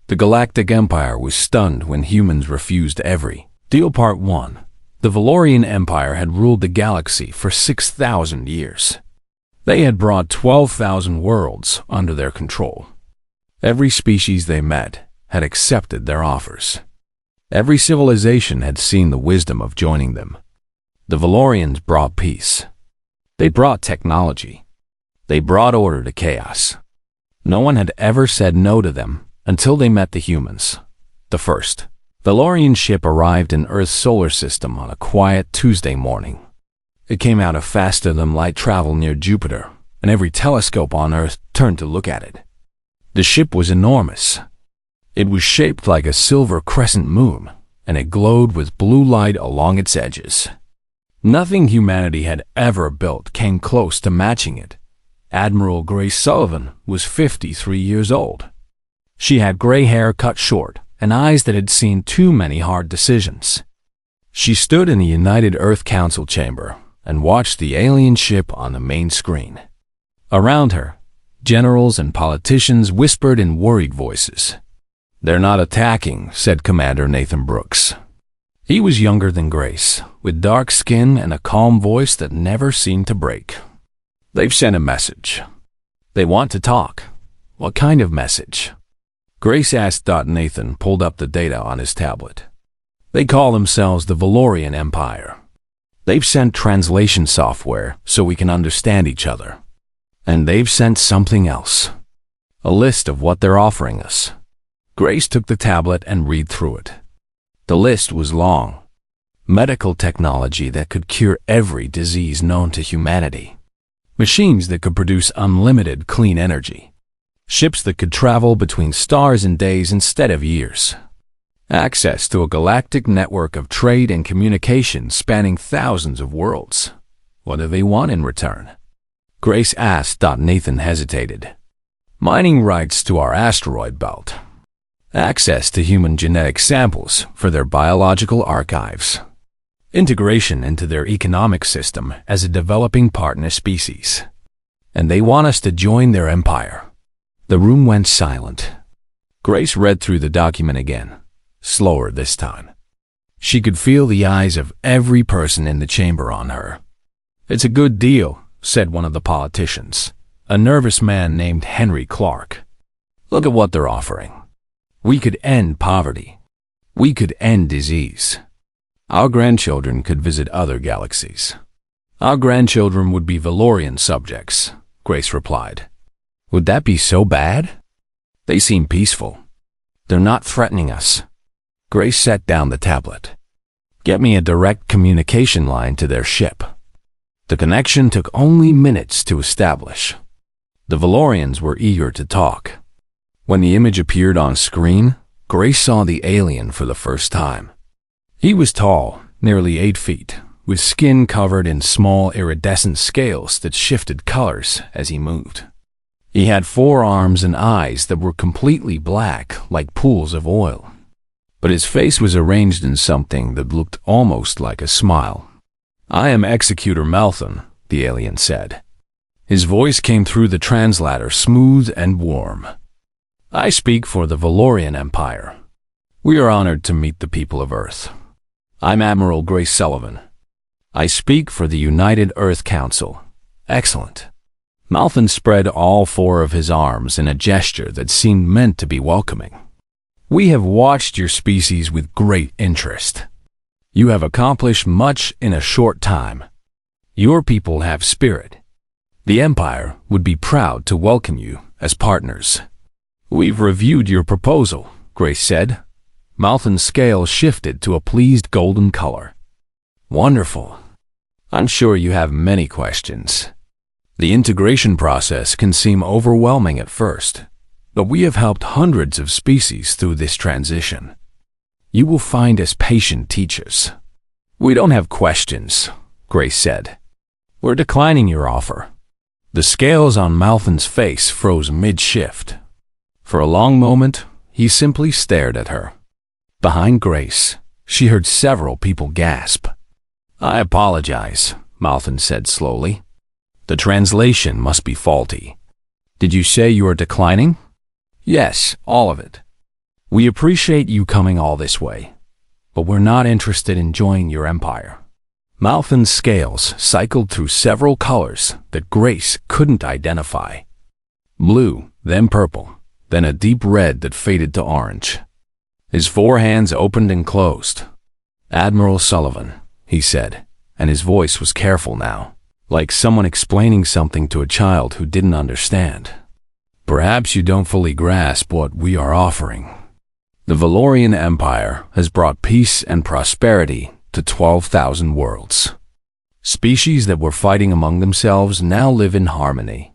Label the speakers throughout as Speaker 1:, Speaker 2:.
Speaker 1: The Galactic Empire was stunned when humans refused every deal. Part 1. The Valorian Empire had ruled the galaxy for 6,000 years. They had brought 12,000 worlds under their control. Every species they met had accepted their offers. Every civilization had seen the wisdom of joining them. The Valorians brought peace. They brought technology. They brought order to chaos. No one had ever said no to them until they met the humans. The first Valorian ship arrived in Earth's solar system on a quiet Tuesday morning. It came out of faster-than-light travel near Jupiter, and every telescope on Earth turned to look at it. The ship was enormous. It was shaped like a silver crescent moon, and it glowed with blue light along its edges. Nothing humanity had ever built came close to matching it. Admiral Grace Sullivan was 53 years old. She had gray hair cut short and eyes that had seen too many hard decisions. She stood in the United Earth Council chamber and watched the alien ship on the main screen. Around her, generals and politicians whispered in worried voices. "They're not attacking," said Commander Nathan Brooks. He was younger than Grace, with dark skin and a calm voice that never seemed to break. "They've sent a message. They want to talk." "What kind of message?" Grace asked. Nathan pulled up the data on his tablet. "They call themselves the Valorian Empire. They've sent translation software so we can understand each other. And they've sent something else. A list of what they're offering us." Grace took the tablet and read through it. The list was long. Medical technology that could cure every disease known to humanity. Machines that could produce unlimited clean energy. Ships that could travel between stars in days instead of years. Access to a galactic network of trade and communication spanning thousands of worlds. What do they want in return? Grace asked. Nathan hesitated. "Mining rights to our asteroid belt. Access to human genetic samples for their biological archives. Integration into their economic system as a developing partner species. And they want us to join their empire." The room went silent. Grace read through the document again, slower this time. She could feel the eyes of every person in the chamber on her. "It's a good deal," said one of the politicians, a nervous man named Henry Clark. "Look at what they're offering. We could end poverty. We could end disease. Our grandchildren could visit other galaxies. Our grandchildren would be Valorian subjects," Grace replied. "Would that be so bad?" "They seem peaceful. They're not threatening us." Grace set down the tablet. "Get me a direct communication line to their ship." The connection took only minutes to establish. The Valorians were eager to talk. When the image appeared on screen, Grace saw the alien for the first time. He was tall, nearly 8 feet, with skin covered in small iridescent scales that shifted colors as he moved. He had 4 arms and eyes that were completely black, like pools of oil. But his face was arranged in something that looked almost like a smile. "I am Executor Malthon," the alien said. His voice came through the translator, smooth and warm. "I speak for the Valorian Empire. We are honored to meet the people of Earth. I'm Admiral Grace Sullivan. I speak for the United Earth Council." "Excellent." Malthon spread all 4 of his arms in a gesture that seemed meant to be welcoming. "We have watched your species with great interest. You have accomplished much in a short time. Your people have spirit. The Empire would be proud to welcome you as partners." "We've reviewed your proposal," Grace said. Malthon's scale shifted to a pleased golden color. "Wonderful. I'm sure you have many questions. The integration process can seem overwhelming at first, but we have helped hundreds of species through this transition. You will find us patient teachers." "We don't have questions," Grace said. "We're declining your offer." The scales on Malthon's face froze mid-shift. For a long moment, he simply stared at her. Behind Grace, she heard several people gasp. "I apologize," Malthon said slowly. "The translation must be faulty. Did you say you are declining?" "Yes, all of it." We appreciate you coming all this way, but we're not interested in joining your empire. Malfin's scales cycled through several colors that Grace couldn't identify. Blue, then purple, then a deep red that faded to orange. His four hands opened and closed. "Admiral Sullivan," he said, and his voice was careful now, like someone explaining something to a child who didn't understand. "Perhaps you don't fully grasp what we are offering. The Valorian Empire has brought peace and prosperity to 12,000 worlds. Species that were fighting among themselves now live in harmony.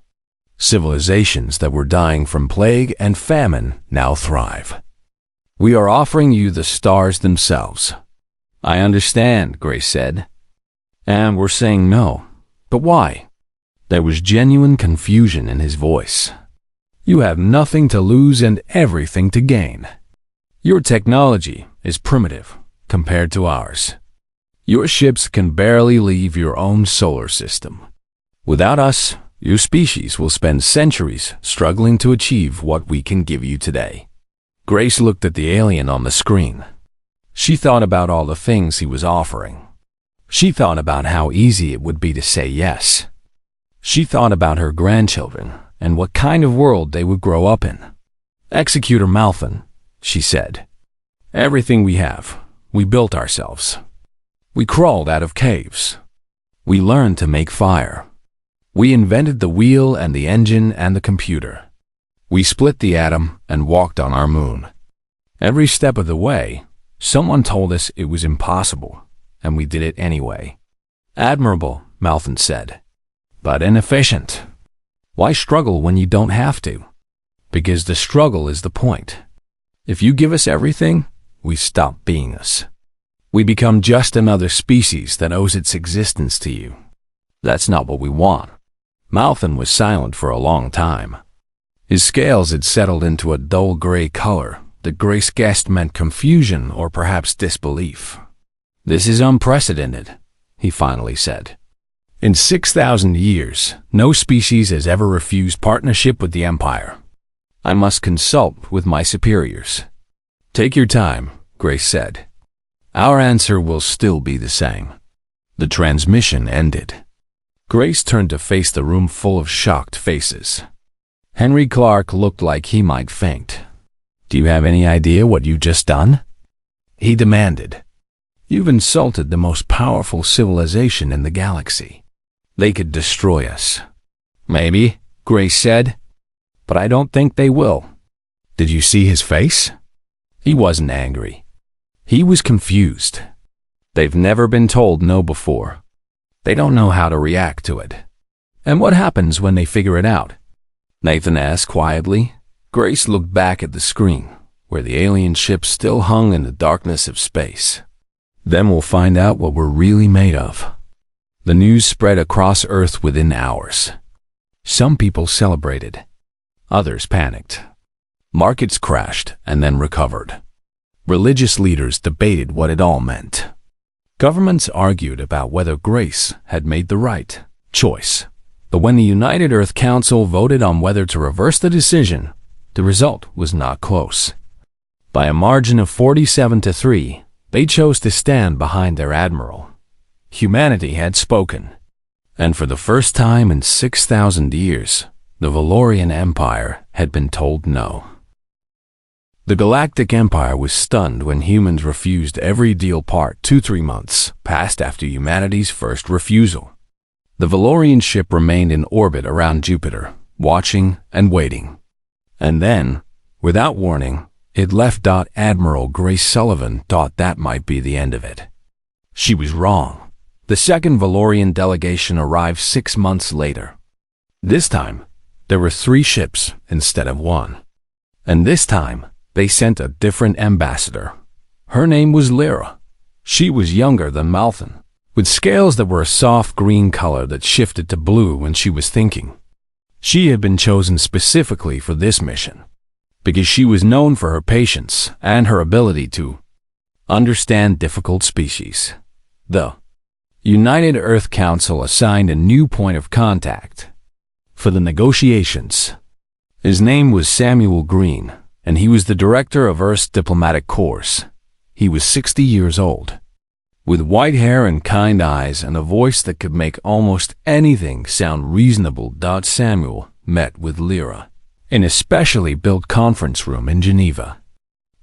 Speaker 1: Civilizations that were dying from plague and famine now thrive. We are offering you the stars themselves." "I understand," Grace said. "And we're saying no. But why?" There was genuine confusion in his voice. "You have nothing to lose and everything to gain. Your technology is primitive compared to ours. Your ships can barely leave your own solar system. Without us, your species will spend centuries struggling to achieve what we can give you today." Grace looked at the alien on the screen. She thought about all the things he was offering. She thought about how easy it would be to say yes. She thought about her grandchildren and what kind of world they would grow up in. "Executor Malfin," she said. "Everything we have, we built ourselves. We crawled out of caves. We learned to make fire. We invented the wheel and the engine and the computer. We split the atom and walked on our moon. Every step of the way, someone told us it was impossible, and we did it anyway." "Admirable," Malfin said, "but inefficient. Why struggle when you don't have to?" "Because the struggle is the point. If you give us everything, we stop being us. We become just another species that owes its existence to you. That's not what we want." Malfin was silent for a long time. His scales had settled into a dull gray color that Grace guessed meant confusion or perhaps disbelief. "This is unprecedented," he finally said. "In 6,000 years, no species has ever refused partnership with the Empire. I must consult with my superiors." "Take your time," Grace said. "Our answer will still be the same." The transmission ended. Grace turned to face the room full of shocked faces. Henry Clark looked like he might faint. "Do you have any idea what you've just done?" he demanded. "You've insulted the most powerful civilization in the galaxy. They could destroy us." "Maybe," Grace said, "but I don't think they will." Did you see his face? He wasn't angry. He was confused. They've never been told no before. They don't know how to react to it. "And what happens when they figure it out?" Nathan asked quietly. Grace looked back at the screen, where the alien ship still hung in the darkness of space. "Then we'll find out what we're really made of." The news spread across Earth within hours. Some people celebrated. Others panicked. Markets crashed and then recovered. Religious leaders debated what it all meant. Governments argued about whether Grace had made the right choice. But when the United Earth Council voted on whether to reverse the decision, the result was not close. By a margin of 47-3, they chose to stand behind their admiral. Humanity had spoken. And for the first time in 6,000 years, the Valorian Empire had been told no. The Galactic Empire was stunned when humans refused every deal part 2-3 months passed after humanity's first refusal. The Valorian ship remained in orbit around Jupiter, watching and waiting. And then, without warning, it left. Admiral Grace Sullivan thought that might be the end of it. She was wrong. The second Valorian delegation arrived 6 months later. This time, there were 3 ships instead of 1. And this time, they sent a different ambassador. Her name was Lyra. She was younger than Malfin, with scales that were a soft green color that shifted to blue when she was thinking. She had been chosen specifically for this mission, because she was known for her patience and her ability to understand difficult species. The United Earth Council assigned a new point of contact for the negotiations. His name was Samuel Green, and he was the director of Earth's diplomatic corps. He was 60 years old, with white hair and kind eyes and a voice that could make almost anything sound reasonable. Samuel met with Lyra in a specially built conference room in Geneva.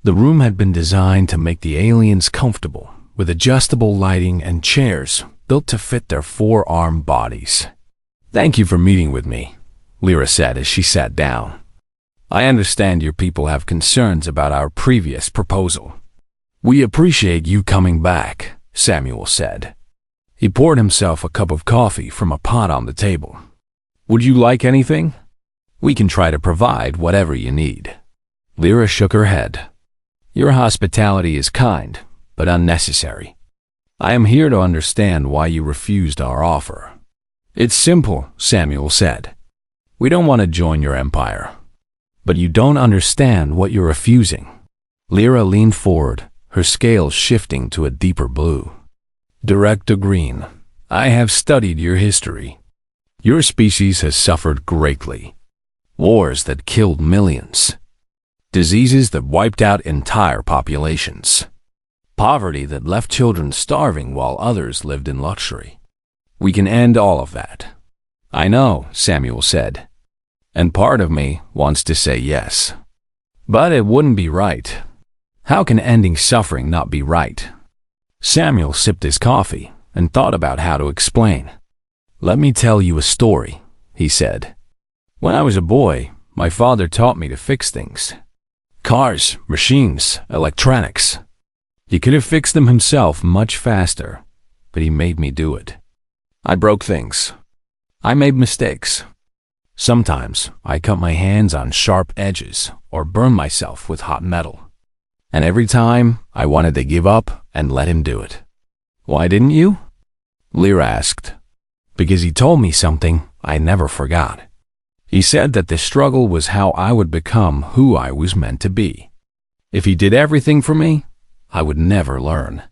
Speaker 1: The room had been designed to make the aliens comfortable, with adjustable lighting and chairs built to fit their four-armed bodies. "Thank you for meeting with me," Lyra said as she sat down. "I understand your people have concerns about our previous proposal." "We appreciate you coming back," Samuel said. He poured himself a cup of coffee from a pot on the table. "Would you like anything? We can try to provide whatever you need." Lyra shook her head. "Your hospitality is kind, but unnecessary. I am here to understand why you refused our offer." "It's simple," Samuel said. "We don't want to join your empire. But you don't understand what you're refusing." Lyra leaned forward, her scales shifting to a deeper blue. "Director Green, I have studied your history. Your species has suffered greatly. Wars that killed millions. Diseases that wiped out entire populations. Poverty that left children starving while others lived in luxury. We can end all of that." "I know," Samuel said. "And part of me wants to say yes. But it wouldn't be right. How can ending suffering not be right?" Samuel sipped his coffee and thought about how to explain. "Let me tell you a story," he said. "When I was a boy, my father taught me to fix things. Cars, machines, electronics. He could have fixed them himself much faster, but he made me do it. I broke things. I made mistakes. Sometimes I cut my hands on sharp edges or burned myself with hot metal. And every time I wanted to give up and let him do it." "Why didn't you?" Lyra asked. "Because he told me something I never forgot. He said that the struggle was how I would become who I was meant to be. If he did everything for me, I would never learn.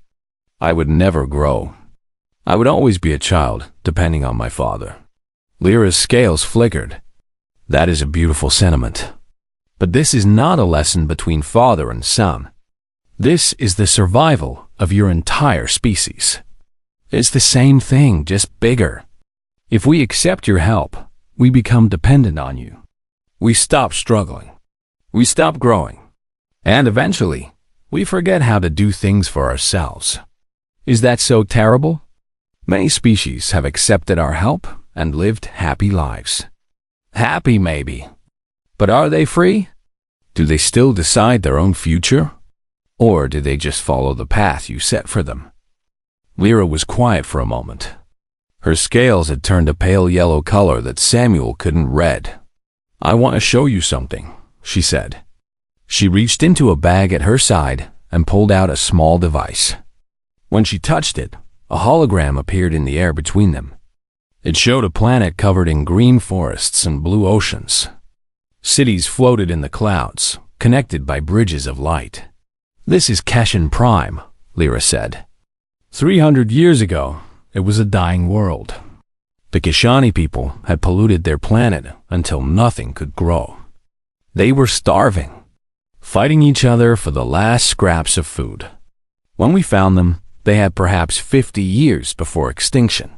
Speaker 1: I would never grow. I would always be a child, depending on my father." Lyra's scales flickered. "That is a beautiful sentiment. But this is not a lesson between father and son. This is the survival of your entire species. It's the same thing, just bigger. If we accept your help, we become dependent on you. We stop struggling. We stop growing. And eventually, we forget how to do things for ourselves. Is that so terrible? Many species have accepted our help and lived happy lives. Happy, maybe. But are they free? Do they still decide their own future? Or do they just follow the path you set for them?" Lyra was quiet for a moment. Her scales had turned a pale yellow color that Samuel couldn't read. "I want to show you something," she said. She reached into a bag at her side and pulled out a small device. When she touched it, a hologram appeared in the air between them. It showed a planet covered in green forests and blue oceans. Cities floated in the clouds, connected by bridges of light. "This is Keshen Prime," Lyra said. 300 years ago, it was a dying world. The Keshani people had polluted their planet until nothing could grow. They were starving, fighting each other for the last scraps of food. When we found them, they had perhaps 50 years before extinction.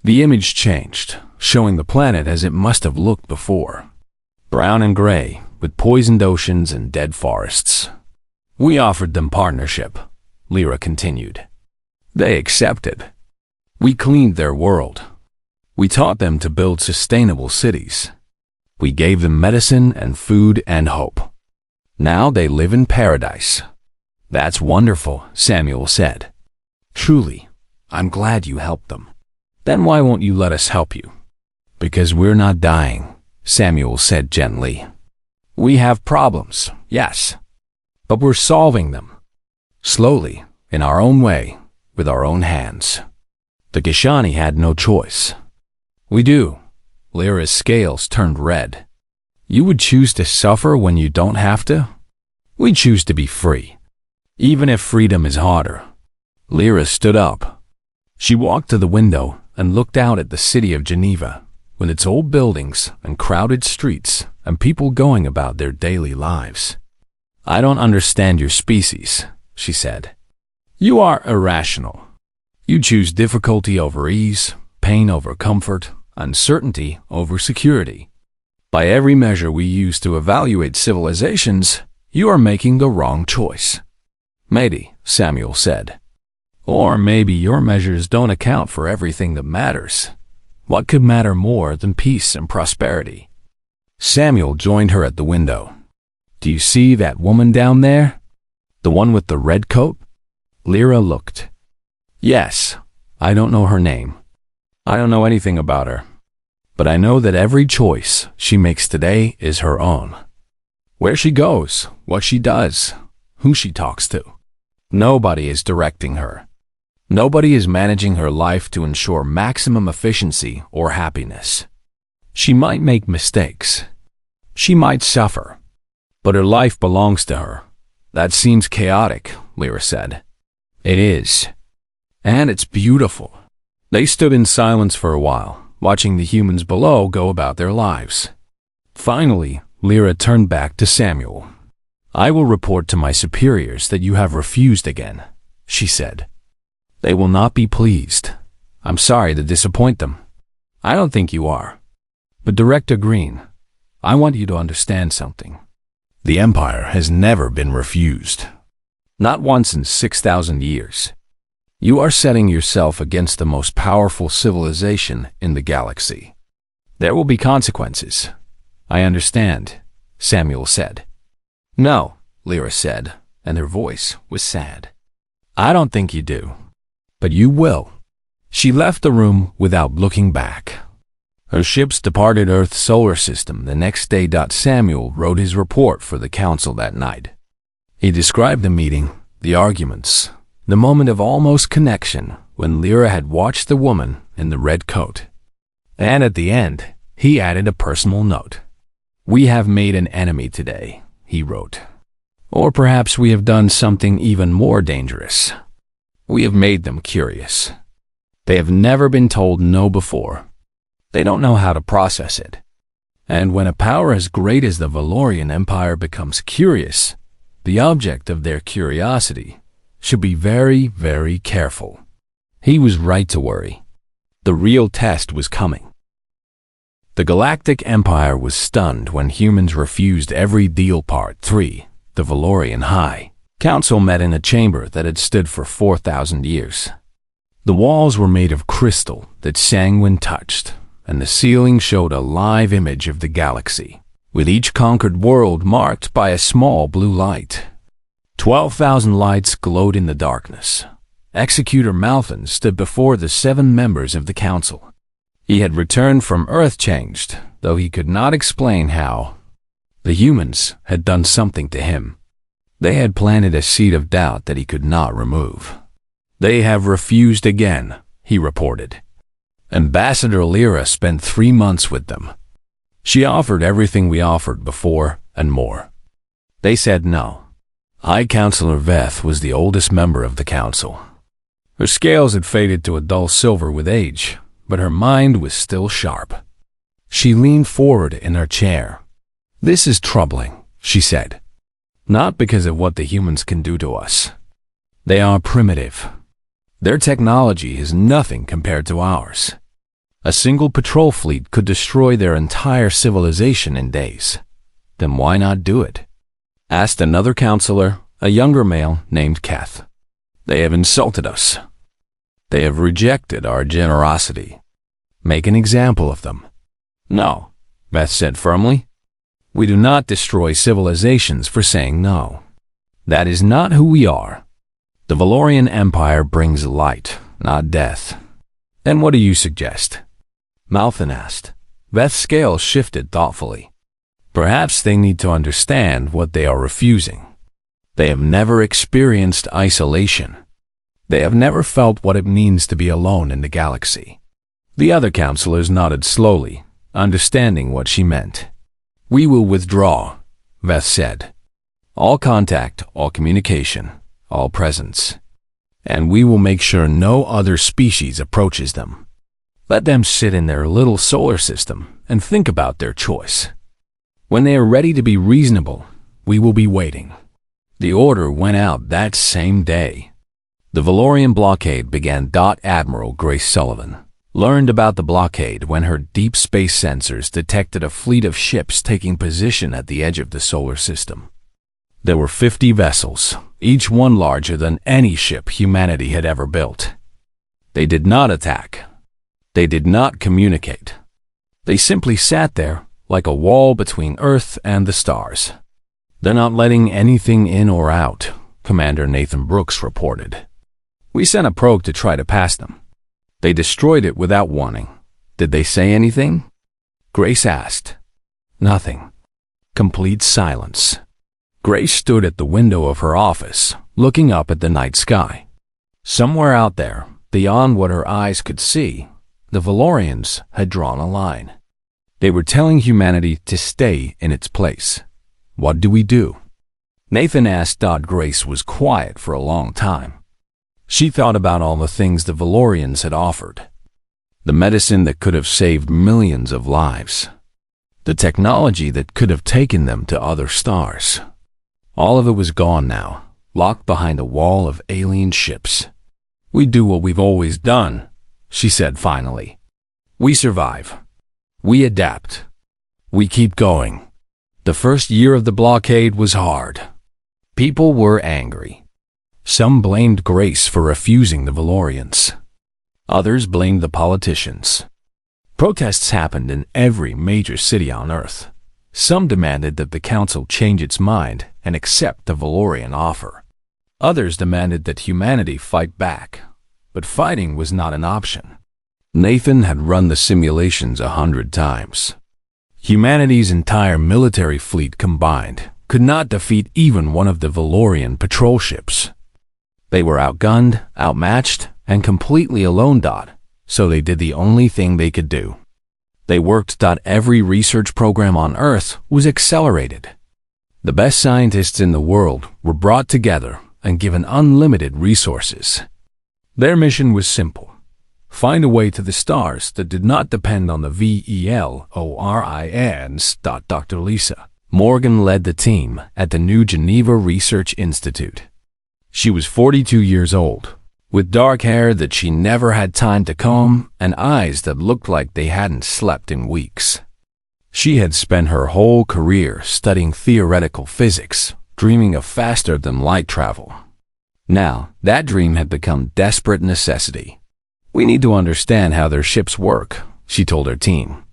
Speaker 1: The image changed, showing the planet as it must have looked before. Brown and gray, with poisoned oceans and dead forests. "We offered them partnership," Lyra continued. "They accepted. We cleaned their world. We taught them to build sustainable cities. We gave them medicine and food and hope. Now they live in paradise." "That's wonderful," Samuel said. "Truly, I'm glad you helped them." "Then why won't you let us help you?" "Because we're not dying," Samuel said gently. "We have problems, yes, but we're solving them. Slowly, in our own way, with our own hands." The Keshani had no choice. "We do." Lyra's scales turned red. "You would choose to suffer when you don't have to? We choose to be free, even if freedom is harder." Lyra stood up. She walked to the window and looked out at the city of Geneva, with its old buildings and crowded streets and people going about their daily lives. I don't understand your species, she said. You are irrational. You choose difficulty over ease, pain over comfort, uncertainty over security. By every measure we use to evaluate civilizations, you are making the wrong choice. Maybe, Samuel said. Or maybe your measures don't account for everything that matters. What could matter more than peace and prosperity? Samuel joined her at the window. Do you see that woman down there? The one with the red coat? Lyra looked. Yes, I don't know her name. I don't know anything about her. But I know that every choice she makes today is her own. Where she goes, what she does, who she talks to. Nobody is directing her. Nobody is managing her life to ensure maximum efficiency or happiness. She might make mistakes. She might suffer. But her life belongs to her. That seems chaotic, Lyra said. It is. And it's beautiful. They stood in silence for a while, watching the humans below go about their lives. Finally, Lyra turned back to Samuel. I will report to my superiors that you have refused again, she said. They will not be pleased. I'm sorry to disappoint them. I don't think you are. But Director Green, I want you to understand something. The Empire has never been refused. Not once in 6,000 years. You are setting yourself against the most powerful civilization in the galaxy. There will be consequences. I understand, Samuel said. No, Lyra said, and her voice was sad. I don't think you do. But you will. She left the room without looking back. Her ships departed Earth's solar system the next day. Samuel wrote his report for the council that night. He described the meeting, the arguments, the moment of almost connection when Lyra had watched the woman in the red coat. And at the end, he added a personal note. We have made an enemy today, he wrote. Or perhaps we have done something even more dangerous. We have made them curious. They have never been told no before. They don't know how to process it. And when a power as great as the Valorian Empire becomes curious, the object of their curiosity should be very, very careful. He was right to worry. The real test was coming. The Galactic Empire was stunned when humans refused every deal. Part 3, the Valorian High Council met in a chamber that had stood for 4,000 years. The walls were made of crystal that sang when touched, and the ceiling showed a live image of the galaxy, with each conquered world marked by a small blue light. 12,000 lights glowed in the darkness. Executor Malfin stood before the 7 members of the council. He had returned from Earth changed, though he could not explain how. The humans had done something to him. They had planted a seed of doubt that he could not remove. They have refused again, he reported. Ambassador Lyra spent 3 months with them. She offered everything we offered before and more. They said no. High Counselor Veth was the oldest member of the council. Her scales had faded to a dull silver with age, but her mind was still sharp. She leaned forward in her chair. This is troubling, she said. Not because of what the humans can do to us. They are primitive. Their technology is nothing compared to ours. A single patrol fleet could destroy their entire civilization in days. Then why not do it? Asked another counselor, a younger male named Keth. They have insulted us. They have rejected our generosity. Make an example of them. No, Beth said firmly. We do not destroy civilizations for saying no. That is not who we are. The Valorian Empire brings light, not death. Then what do you suggest? Malfin asked. Beth's scales shifted thoughtfully. Perhaps they need to understand what they are refusing. They have never experienced isolation. They have never felt what it means to be alone in the galaxy. The other counselors nodded slowly, understanding what she meant. We will withdraw, Veth said. All contact, all communication, all presence. And we will make sure no other species approaches them. Let them sit in their little solar system and think about their choice. When they are ready to be reasonable, we will be waiting. The order went out that same day. The Valorian blockade began. Admiral Grace Sullivan learned about the blockade when her deep space sensors detected a fleet of ships taking position at the edge of the solar system. There were 50 vessels, each one larger than any ship humanity had ever built. They did not attack. They did not communicate. They simply sat there like a wall between Earth and the stars. "They're not letting anything in or out," Commander Nathan Brooks reported. "We sent a probe to try to pass them. They destroyed it without warning." "Did they say anything?" Grace asked. "Nothing." Complete silence. Grace stood at the window of her office, looking up at the night sky. Somewhere out there, beyond what her eyes could see, the Valorians had drawn a line. They were telling humanity to stay in its place. "What do we do?" Nathan asked. Grace was quiet for a long time. She thought about all the things the Valorians had offered. The medicine that could have saved millions of lives. The technology that could have taken them to other stars. All of it was gone now, locked behind a wall of alien ships. "We do what we've always done," she said finally. "We survive. We adapt. We keep going." The first year of the blockade was hard. People were angry. Some blamed Grace for refusing the Valorians. Others blamed the politicians. Protests happened in every major city on Earth. Some demanded that the Council change its mind and accept the Valorian offer. Others demanded that humanity fight back, but fighting was not an option. Nathan had run the simulations 100 times. Humanity's entire military fleet combined could not defeat even one of the Valorian patrol ships. They were outgunned, outmatched, and completely alone. So they did the only thing they could do. They worked. Every research program on Earth was accelerated. The best scientists in the world were brought together and given unlimited resources. Their mission was simple: find a way to the stars that did not depend on the VELORINs. Dr. Lisa Morgan led the team at the New Geneva Research Institute. She was 42 years old, with dark hair that she never had time to comb and eyes that looked like they hadn't slept in weeks. She had spent her whole career studying theoretical physics, dreaming of faster-than-light travel. Now, that dream had become desperate necessity. "We need to understand how their ships work," she told her team.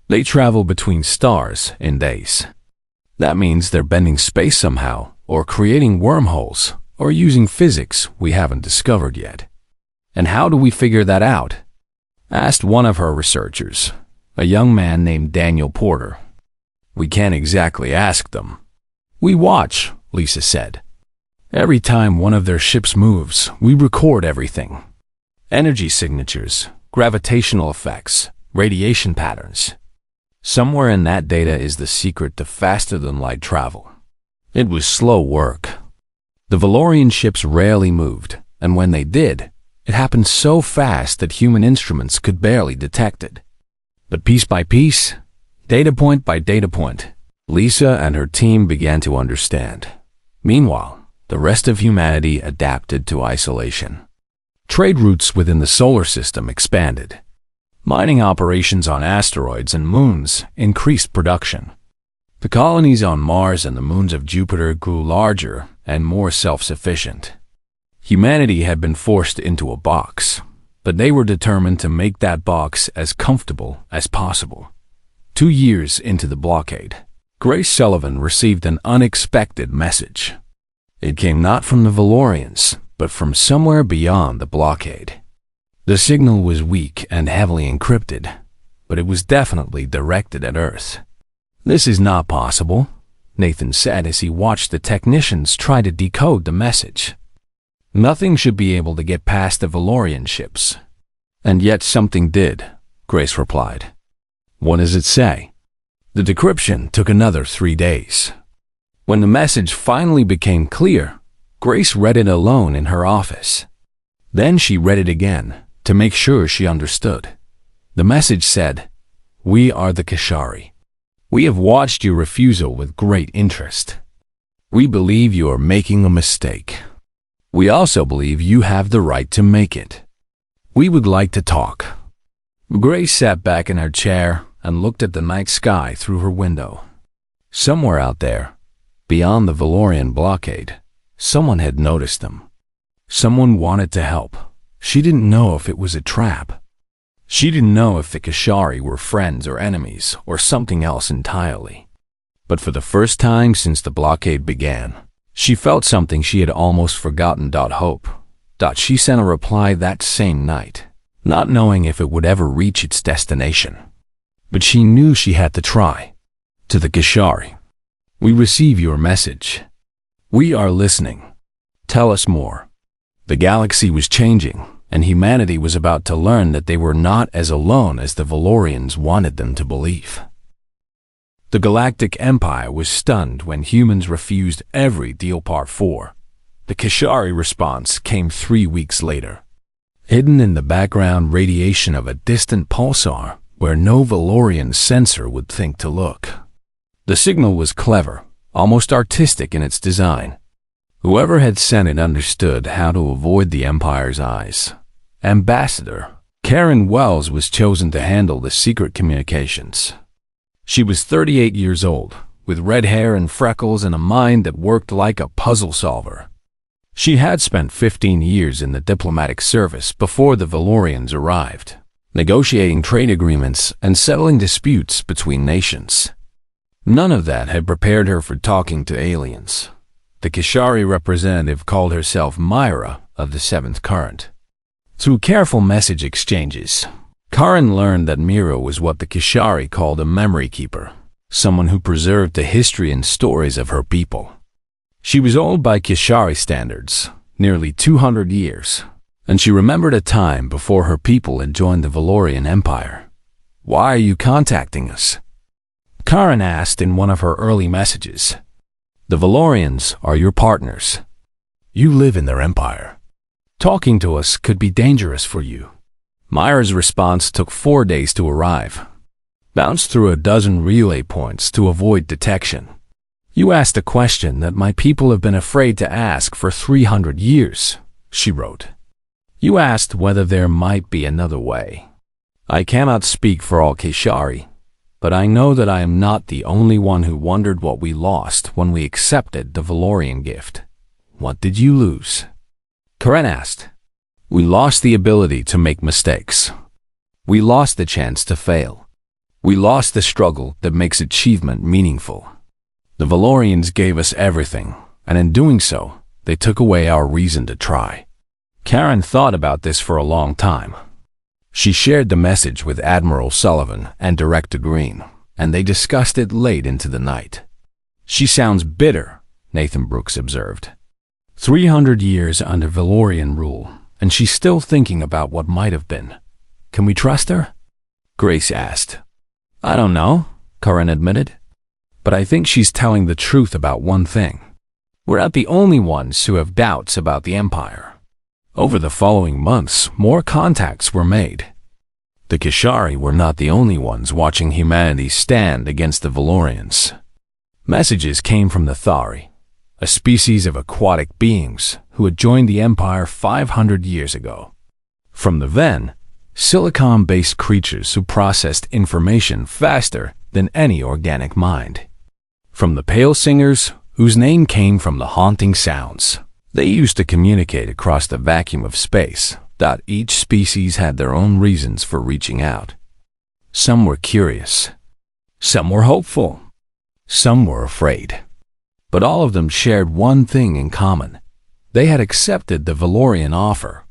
Speaker 1: "They travel between stars in days. That means they're bending space somehow, or creating wormholes, or using physics we haven't discovered yet." "And how do we figure that out?" asked one of her researchers, a young man named Daniel Porter. "We can't exactly ask them. We watch," Lisa said. "Every time one of their ships moves, we record everything. Energy signatures, gravitational effects, radiation patterns. Somewhere in that data is the secret to faster-than-light travel." It was slow work. The Valorian ships rarely moved, and when they did, it happened so fast that human instruments could barely detect it. But piece by piece, data point by data point, Lisa and her team began to understand. Meanwhile, the rest of humanity adapted to isolation. Trade routes within the solar system expanded. Mining operations on asteroids and moons increased production. The colonies on Mars and the moons of Jupiter grew larger and more self-sufficient. Humanity had been forced into a box, but they were determined to make that box as comfortable as possible. 2 years into the blockade, Grace Sullivan received an unexpected message. It came not from the Valorians, but from somewhere beyond the blockade. The signal was weak and heavily encrypted, but it was definitely directed at Earth. "This is not possible," Nathan said as he watched the technicians try to decode the message. "Nothing should be able to get past the Valorian ships." "And yet something did," Grace replied. "What does it say?" The decryption took another 3 days. When the message finally became clear, Grace read it alone in her office. Then she read it again to make sure she understood. The message said, "We are the Kashari. We have watched your refusal with great interest. We believe you are making a mistake. We also believe you have the right to make it. We would like to talk." Grace sat back in her chair and looked at the night sky through her window. Somewhere out there, beyond the Valorian blockade, someone had noticed them. Someone wanted to help. She didn't know if it was a trap. She didn't know if the Kishari were friends or enemies or something else entirely. But for the first time since the blockade began, she felt something she had almost forgotten. Hope. She sent a reply that same night, not knowing if it would ever reach its destination. But she knew she had to try. To the Kishari. "We receive your message. We are listening. Tell us more." The galaxy was changing, and humanity was about to learn that they were not as alone as the Valorians wanted them to believe. The Galactic Empire was stunned when humans refused every deal. Part 4. The Kishari response came 3 weeks later. Hidden in the background radiation of a distant pulsar where no Valorian sensor would think to look. The signal was clever, almost artistic in its design. Whoever had sent it understood how to avoid the Empire's eyes. Ambassador Karen Wells was chosen to handle the secret communications. She was 38 years old, with red hair and freckles and a mind that worked like a puzzle solver. She had spent 15 years in the diplomatic service before the Valorians arrived, negotiating trade agreements and settling disputes between nations. None of that had prepared her for talking to aliens. The Kishari representative called herself Myra of the Seventh Current. Through careful message exchanges, Karen learned that Myra was what the Kishari called a memory keeper, someone who preserved the history and stories of her people. She was old by Kishari standards, nearly 200 years, and she remembered a time before her people had joined the Valorian Empire. "Why are you contacting us?" Karen asked in one of her early messages. "The Valorians are your partners. You live in their empire. Talking to us could be dangerous for you." Myra's response took 4 days to arrive. Bounced through a dozen relay points to avoid detection. "You asked a question that my people have been afraid to ask for 300 years, she wrote. "You asked whether there might be another way. I cannot speak for all Kishari, but I know that I am not the only one who wondered what we lost when we accepted the Valorian gift. What did you lose?" Karen asked. "We lost the ability to make mistakes. We lost the chance to fail. We lost the struggle that makes achievement meaningful. The Valorians gave us everything, and in doing so, they took away our reason to try." Karen thought about this for a long time. She shared the message with Admiral Sullivan and Director Green, and they discussed it late into the night. "She sounds bitter," Nathan Brooks observed. 300 years under Valorian rule, and she's still thinking about what might have been. "Can we trust her?" Grace asked. "I don't know," Karen admitted. "But I think she's telling the truth about one thing. We're not the only ones who have doubts about the Empire." Over the following months, more contacts were made. The Kishari were not the only ones watching humanity stand against the Valorians. Messages came from the Thari, a species of aquatic beings who had joined the Empire 500 years ago. From the Ven, silicon-based creatures who processed information faster than any organic mind. From the Pale Singers, whose name came from the haunting sounds they used to communicate across the vacuum of space. Each species had their own reasons for reaching out. Some were curious. Some were hopeful. Some were afraid. But all of them shared one thing in common. They had accepted the Valorian offer.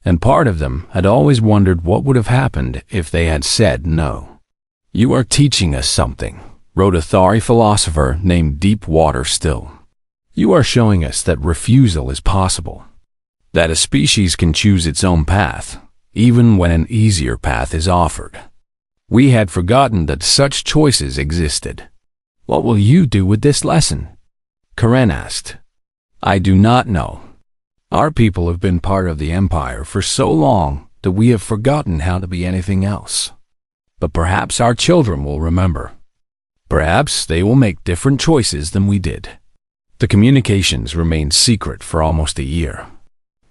Speaker 1: And part of them had always wondered what would have happened if they had said no. "You are teaching us something," wrote a Thari philosopher named Deepwater Still. "You are showing us that refusal is possible. That a species can choose its own path, even when an easier path is offered. We had forgotten that such choices existed. What will you do with this lesson?" Karen asked. "I do not know. Our people have been part of the Empire for so long that we have forgotten how to be anything else. But perhaps our children will remember. Perhaps they will make different choices than we did." The communications remained secret for almost a year.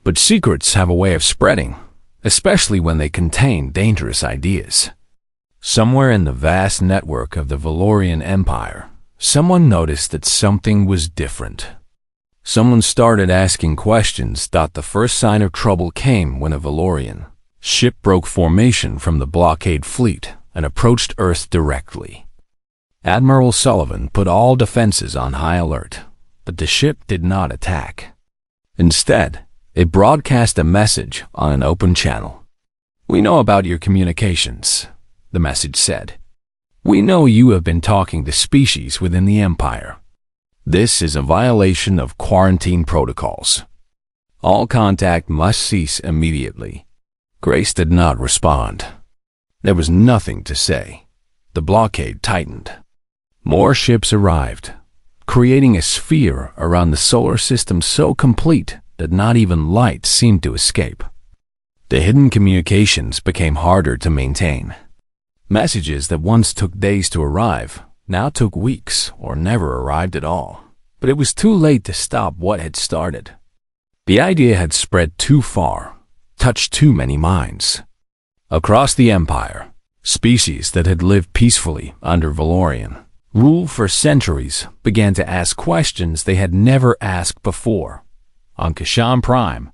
Speaker 1: But secrets have a way of spreading, especially when they contain dangerous ideas. Somewhere in the vast network of the Valorian Empire, someone noticed that something was different. Someone started asking questions. The first sign of trouble came when a Valorian ship broke formation from the blockade fleet and approached Earth directly. Admiral Sullivan put all defenses on high alert, but the ship did not attack. Instead, it broadcast a message on an open channel. "We know about your communications," the message said. "We know you have been talking to species within the Empire. This is a violation of quarantine protocols. All contact must cease immediately." Grace did not respond. There was nothing to say. The blockade tightened. More ships arrived, creating a sphere around the solar system so complete that not even light seemed to escape. The hidden communications became harder to maintain. Messages that once took days to arrive now took weeks or never arrived at all. But it was too late to stop what had started. The idea had spread too far, touched too many minds. Across the Empire, species that had lived peacefully under Valorian rule for centuries began to ask questions they had never asked before. On Kashan Prime,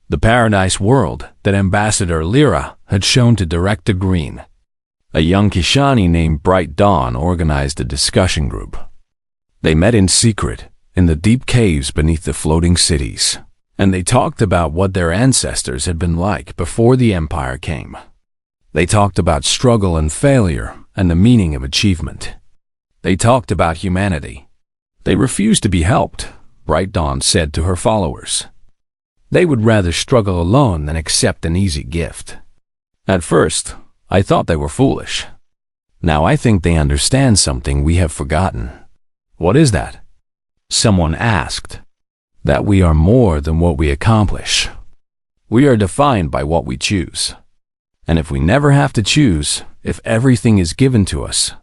Speaker 1: the paradise world that Ambassador Lyra had shown to Director Green, a young Kishani named Bright Dawn organized a discussion group. They met in secret in the deep caves beneath the floating cities, and they talked about what their ancestors had been like before the Empire came. They talked about struggle and failure and the meaning of achievement. They talked about humanity. They refused to be helped, Bright Dawn said to her followers. They would rather struggle alone than accept an easy gift. At first, I thought they were foolish. Now I think they understand something we have forgotten. What is that? Someone asked. That we are more than what we accomplish. We are defined by what we choose. And if we never have to choose, if everything is given to us,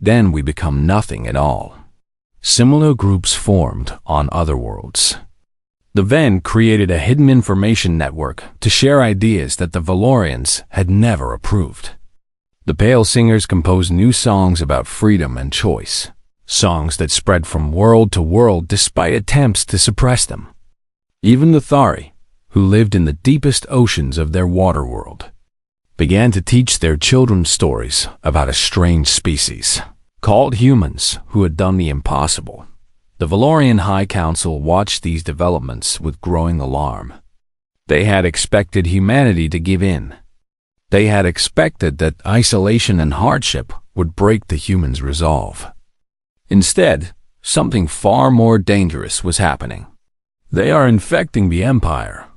Speaker 1: then we become nothing at all. Similar groups formed on other worlds. The Ven created a hidden information network to share ideas that the Valorians had never approved. The Pale Singers composed new songs about freedom and choice, songs that spread from world to world despite attempts to suppress them. Even the Thari, who lived in the deepest oceans of their water world, began to teach their children stories about a strange species called humans who had done the impossible. The Valorian High Council watched these developments with growing alarm. They had expected humanity to give in. They had expected that isolation and hardship would break the humans' resolve. Instead, something far more dangerous was happening. "They are infecting the Empire,"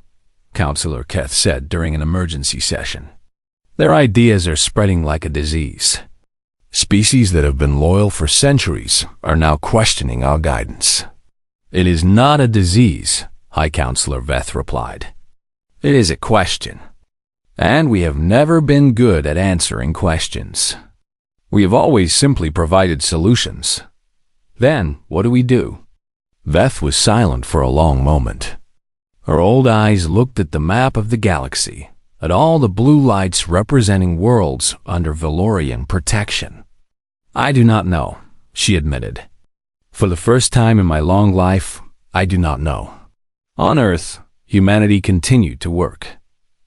Speaker 1: Counselor Keth said during an emergency session. "Their ideas are spreading like a disease. Species that have been loyal for centuries are now questioning our guidance." "It is not a disease," High Counselor Veth replied. "It is a question. And we have never been good at answering questions. We have always simply provided solutions. Then, what do? Veth was silent for a long moment. Her old eyes looked at the map of the galaxy, at all the blue lights representing worlds under Valorian protection. "I do not know," she admitted. "For the first time in my long life, I do not know." On Earth, humanity continued to work.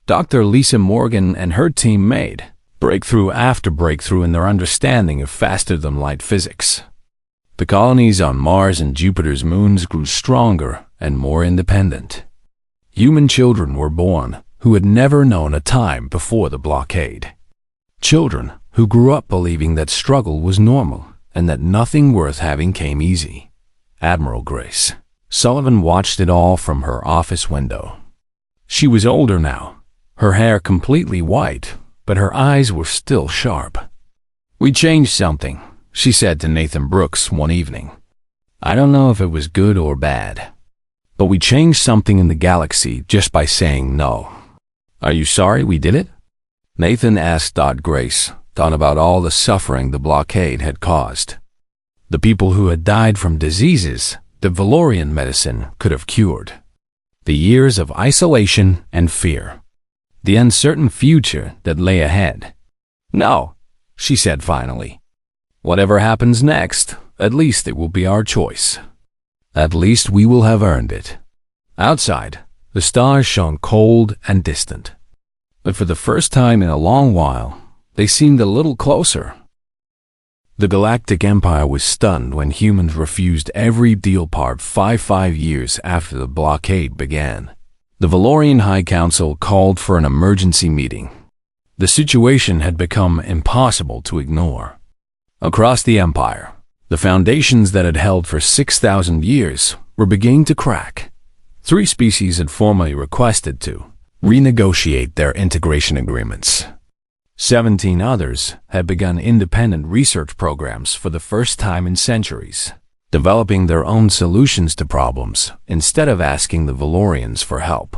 Speaker 1: Dr. Lisa Morgan and her team made breakthrough after breakthrough in their understanding of faster-than-light physics. The colonies on Mars and Jupiter's moons grew stronger and more independent. Human children were born who had never known a time before the blockade. Children who grew up believing that struggle was normal and that nothing worth having came easy. Admiral Grace Sullivan watched it all from her office window. She was older now, her hair completely white, but her eyes were still sharp. "We changed something," she said to Nathan Brooks one evening. "I don't know if it was good or bad, but we changed something in the galaxy just by saying no." "Are you sorry we did it?" Nathan asked. Grace thought about all the suffering the blockade had caused. The people who had died from diseases the Valorian medicine could have cured. The years of isolation and fear. The uncertain future that lay ahead. "No," she said finally. "Whatever happens next, at least it will be our choice. At least we will have earned it." Outside, the stars shone cold and distant. But for the first time in a long while, they seemed a little closer. The Galactic Empire was stunned when humans refused every deal part 5 years after the blockade began. The Valorian High Council called for an emergency meeting. The situation had become impossible to ignore. Across the Empire, the foundations that had held for 6,000 years were beginning to crack. 3 species had formally requested to renegotiate their integration agreements. 17 others had begun independent research programs for the first time in centuries, developing their own solutions to problems instead of asking the Valorians for help.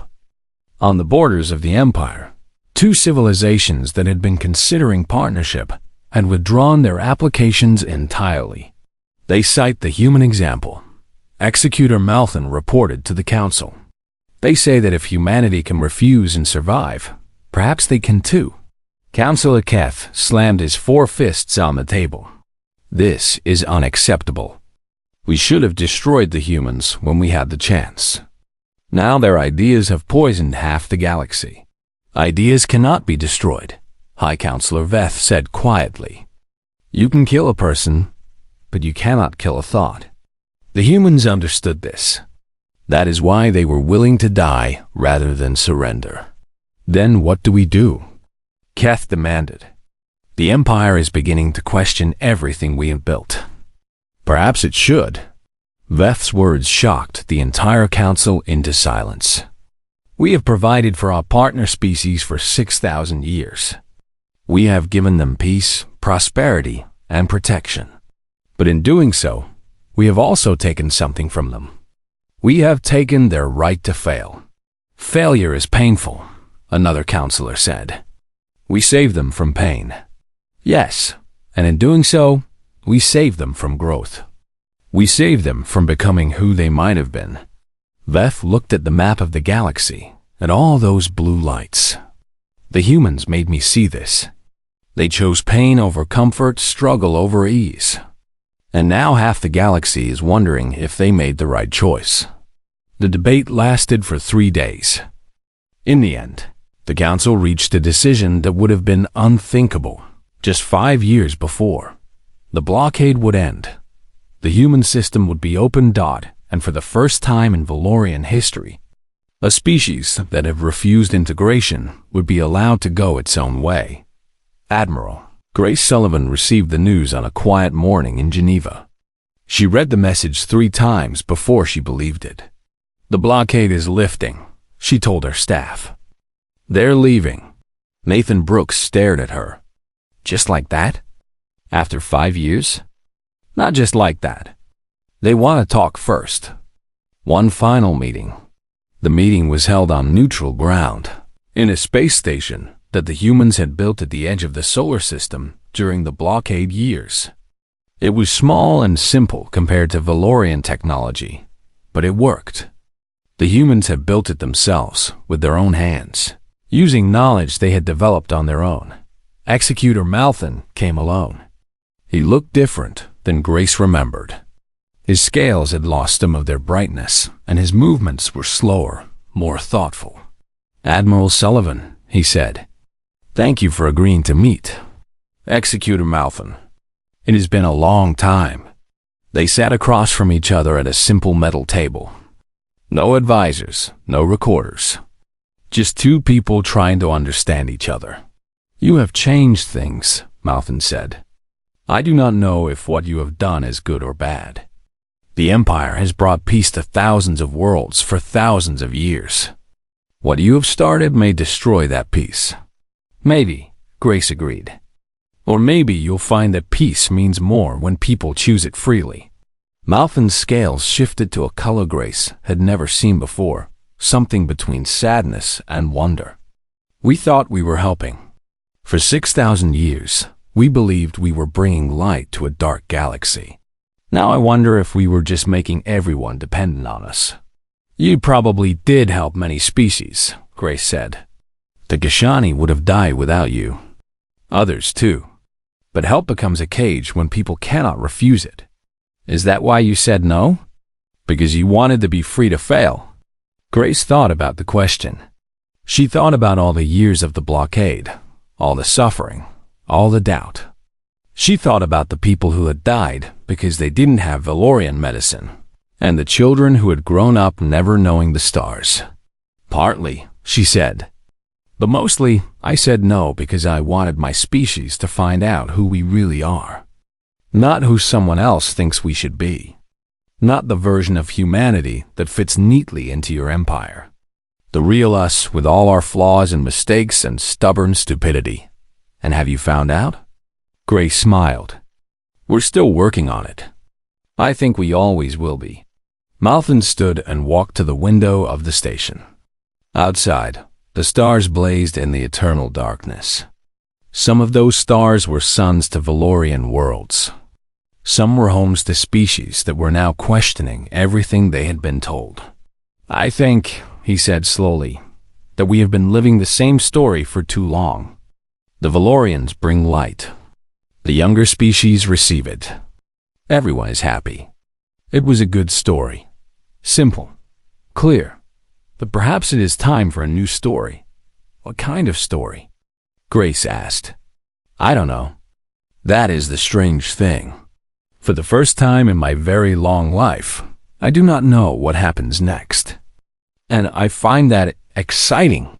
Speaker 1: On the borders of the Empire, 2 civilizations that had been considering partnership had withdrawn their applications entirely. They cite the human example. Executor Malthan reported to the Council. They say that if humanity can refuse and survive, perhaps they can too. Councillor Keth slammed his 4 fists on the table. "This is unacceptable. We should have destroyed the humans when we had the chance. Now their ideas have poisoned half the galaxy." "Ideas cannot be destroyed," High Councillor Veth said quietly. "You can kill a person, but you cannot kill a thought." The humans understood this. That is why they were willing to die rather than surrender. "Then what do we do?" Keth demanded. "The Empire is beginning to question everything we have built." "Perhaps it should." Veth's words shocked the entire council into silence. "We have provided for our partner species for 6,000 years. We have given them peace, prosperity, and protection. But in doing so, we have also taken something from them. We have taken their right to fail." "Failure is painful," another counselor said. "We save them from pain." "Yes, and in doing so, we save them from growth. We save them from becoming who they might have been." Veth looked at the map of the galaxy, at all those blue lights. "The humans made me see this. They chose pain over comfort, struggle over ease. And now half the galaxy is wondering if they made the right choice." The debate lasted for 3 days. In the end, the council reached a decision that would have been unthinkable just 5 years before. The blockade would end. The human system would be open. And for the first time in Valorian history, a species that had refused integration would be allowed to go its own way. Admiral Grace Sullivan received the news on a quiet morning in Geneva. She read the message 3 times before she believed it. "The blockade is lifting," she told her staff. "They're leaving." Nathan Brooks stared at her. "Just like that? After 5 years?" "Not just like that. They want to talk first. One final meeting." The meeting was held on neutral ground, in a space station that the humans had built at the edge of the solar system during the blockade years. It was small and simple compared to Valorian technology, but it worked. The humans had built it themselves with their own hands, using knowledge they had developed on their own. Executor Malthan came alone. He looked different than Grace remembered. His scales had lost some of their brightness, and his movements were slower, more thoughtful. "Admiral Sullivan," he said, "thank you for agreeing to meet." "Executor Malthan, it has been a long time." They sat across from each other at a simple metal table. No advisors, no recorders. Just 2 people trying to understand each other. "You have changed things," Malthan said. "I do not know if what you have done is good or bad. The Empire has brought peace to thousands of worlds for thousands of years. What you have started may destroy that peace." "Maybe," Grace agreed. "Or maybe you'll find that peace means more when people choose it freely." Malthan's scales shifted to a color Grace had never seen before, something between sadness and wonder. "We thought we were helping. For 6,000 years, we believed we were bringing light to a dark galaxy. Now I wonder if we were just making everyone dependent on us. You probably did help many species, Grace said. The Gishani would have died without you. Others too. But help becomes a cage when people cannot refuse it. Is that why you said no? Because you wanted to be free to fail? Grace thought about the question. She thought about all the years of the blockade, all the suffering, all the doubt. She thought about the people who had died because they didn't have Valorian medicine, and the children who had grown up never knowing the stars. Partly, she said. But mostly, I said no because I wanted my species to find out who we really are. Not who someone else thinks we should be. Not the version of humanity that fits neatly into your empire. The real us with all our flaws and mistakes and stubborn stupidity. And have you found out? Grace smiled. We're still working on it. I think we always will be. Malthan stood and walked to the window of the station. Outside, the stars blazed in the eternal darkness. Some of those stars were suns to Valorian worlds. Some were homes to species that were now questioning everything they had been told. I think, he said slowly, that we have been living the same story for too long. The Valorians bring light. The younger species receive it. Everyone is happy. It was a good story. Simple. Clear. But perhaps it is time for a new story. What kind of story? Grace asked. I don't know. That is the strange thing. For the first time in my very long life, I do not know what happens next. And I find that exciting.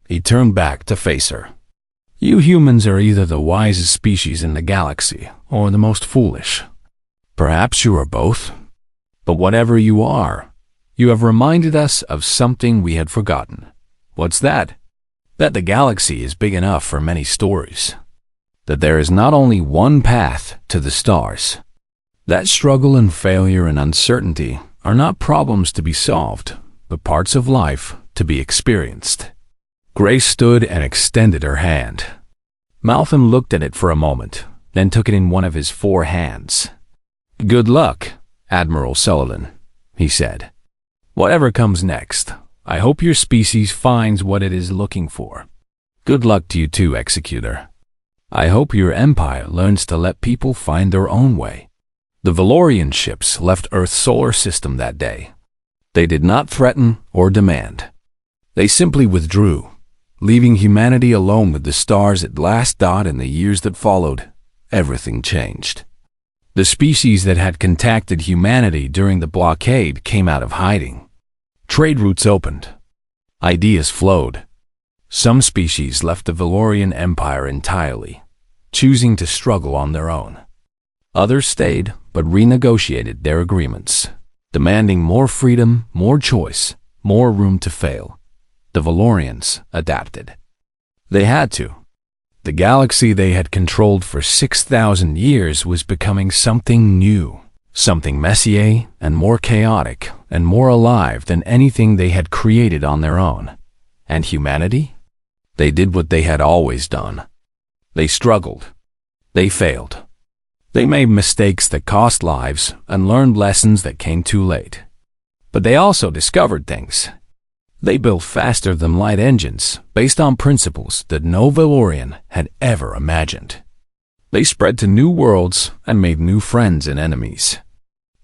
Speaker 1: He turned back to face her. You humans are either the wisest species in the galaxy or the most foolish. Perhaps you are both. But whatever you are, you have reminded us of something we had forgotten. What's that? That the galaxy is big enough for many stories. That there is not only one path to the stars. That struggle and failure and uncertainty are not problems to be solved, but parts of life to be experienced. Grace stood and extended her hand. Malcolm looked at it for a moment, then took it in one of his 4 hands. Good luck, Admiral Sullivan, he said. Whatever comes next, I hope your species finds what it is looking for. Good luck to you too, Executor. I hope your empire learns to let people find their own way. The Valorian ships left Earth's solar system that day. They did not threaten or demand. They simply withdrew, leaving humanity alone with the stars at last. In the years that followed, everything changed. The species that had contacted humanity during the blockade came out of hiding. Trade routes opened. Ideas flowed. Some species left the Valorian Empire entirely, choosing to struggle on their own. Others stayed but renegotiated their agreements, demanding more freedom, more choice, more room to fail. The Valorians adapted. They had to. The galaxy they had controlled for 6,000 years was becoming something new, something messier and more chaotic and more alive than anything they had created on their own. And humanity? They did what they had always done. They struggled. They failed. They made mistakes that cost lives and learned lessons that came too late. But they also discovered things. They built faster than light engines based on principles that no Valorian had ever imagined. They spread to new worlds and made new friends and enemies.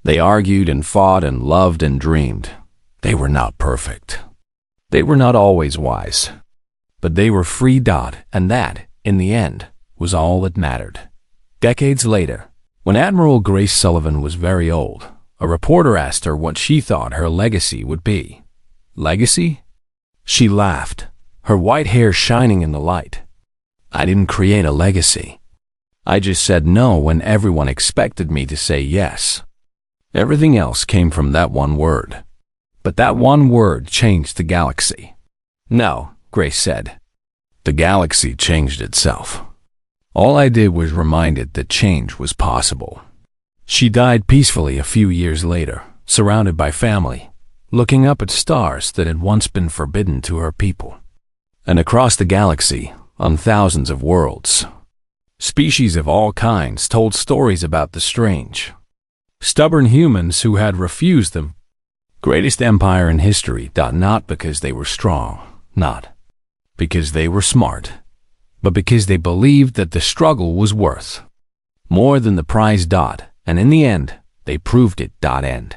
Speaker 1: They argued and fought and loved and dreamed. They were not perfect. They were not always wise. But they were free. And that, in the end, was all that mattered. Decades later, when Admiral Grace Sullivan was very old, a reporter asked her what she thought her legacy would be. Legacy? She laughed, her white hair shining in the light. I didn't create a legacy. I just said no when everyone expected me to say yes. Everything else came from that one word. But that one word changed the galaxy. No, Grace said. The galaxy changed itself. All I did was remind it that change was possible. She died peacefully a few years later, surrounded by family, looking up at stars that had once been forbidden to her people. And across the galaxy, on thousands of worlds, species of all kinds told stories about the strange. Stubborn humans who had refused the greatest empire in history, not because they were strong, not because they were smart, but because they believed that the struggle was worth more than the prize. And in the end, they proved it. End.